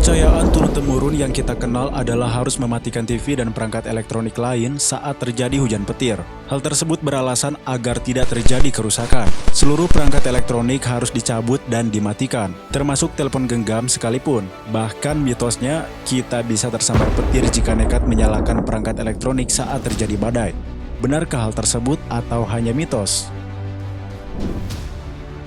Kepercayaan turun-temurun yang kita kenal adalah harus mematikan TV dan perangkat elektronik lain saat terjadi hujan petir. Hal tersebut beralasan agar tidak terjadi kerusakan. Seluruh perangkat elektronik harus dicabut dan dimatikan, termasuk telepon genggam sekalipun. Bahkan mitosnya, kita bisa tersambar petir jika nekat menyalakan perangkat elektronik saat terjadi badai. Benarkah hal tersebut atau hanya mitos?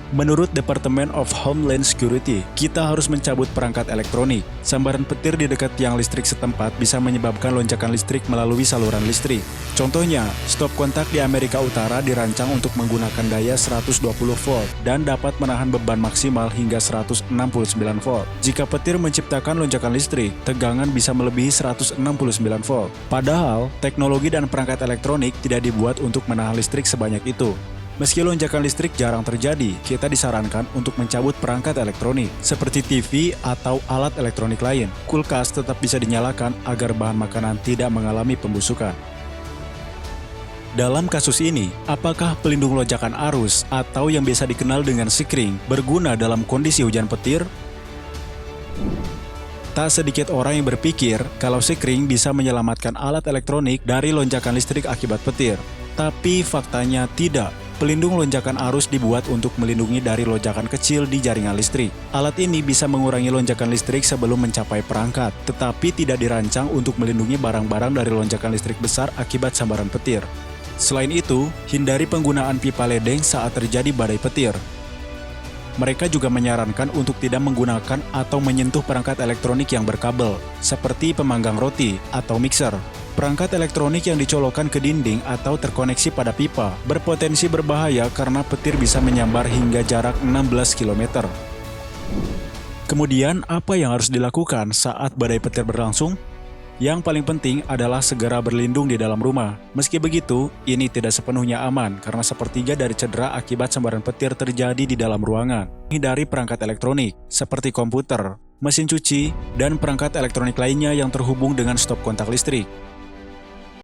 Menurut Department of Homeland Security, kita harus mencabut perangkat elektronik. Sambaran petir di dekat tiang listrik setempat bisa menyebabkan lonjakan listrik melalui saluran listrik. Contohnya, stop kontak di Amerika Utara dirancang untuk menggunakan daya 120 volt dan dapat menahan beban maksimal hingga 169 volt. Jika petir menciptakan lonjakan listrik, tegangan bisa melebihi 169 volt. Padahal, teknologi dan perangkat elektronik tidak dibuat untuk menahan listrik sebanyak itu. Meski lonjakan listrik jarang terjadi, kita disarankan untuk mencabut perangkat elektronik, seperti TV atau alat elektronik lain. Kulkas tetap bisa dinyalakan agar bahan makanan tidak mengalami pembusukan. Dalam kasus ini, apakah pelindung lonjakan arus atau yang biasa dikenal dengan sikring berguna dalam kondisi hujan petir? Tak sedikit orang yang berpikir kalau sikring bisa menyelamatkan alat elektronik dari lonjakan listrik akibat petir. Tapi faktanya tidak. Pelindung lonjakan arus dibuat untuk melindungi dari lonjakan kecil di jaringan listrik. Alat ini bisa mengurangi lonjakan listrik sebelum mencapai perangkat, tetapi tidak dirancang untuk melindungi barang-barang dari lonjakan listrik besar akibat sambaran petir. Selain itu, hindari penggunaan pipa ledeng saat terjadi badai petir. Mereka juga menyarankan untuk tidak menggunakan atau menyentuh perangkat elektronik yang berkabel, seperti pemanggang roti atau mixer. Perangkat elektronik yang dicolokkan ke dinding atau terkoneksi pada pipa berpotensi berbahaya karena petir bisa menyambar hingga jarak 16 km. Kemudian, apa yang harus dilakukan saat badai petir berlangsung? Yang paling penting adalah segera berlindung di dalam rumah. Meski begitu, ini tidak sepenuhnya aman karena sepertiga dari cedera akibat sambaran petir terjadi di dalam ruangan. Hindari perangkat elektronik seperti komputer, mesin cuci, dan perangkat elektronik lainnya yang terhubung dengan stop kontak listrik.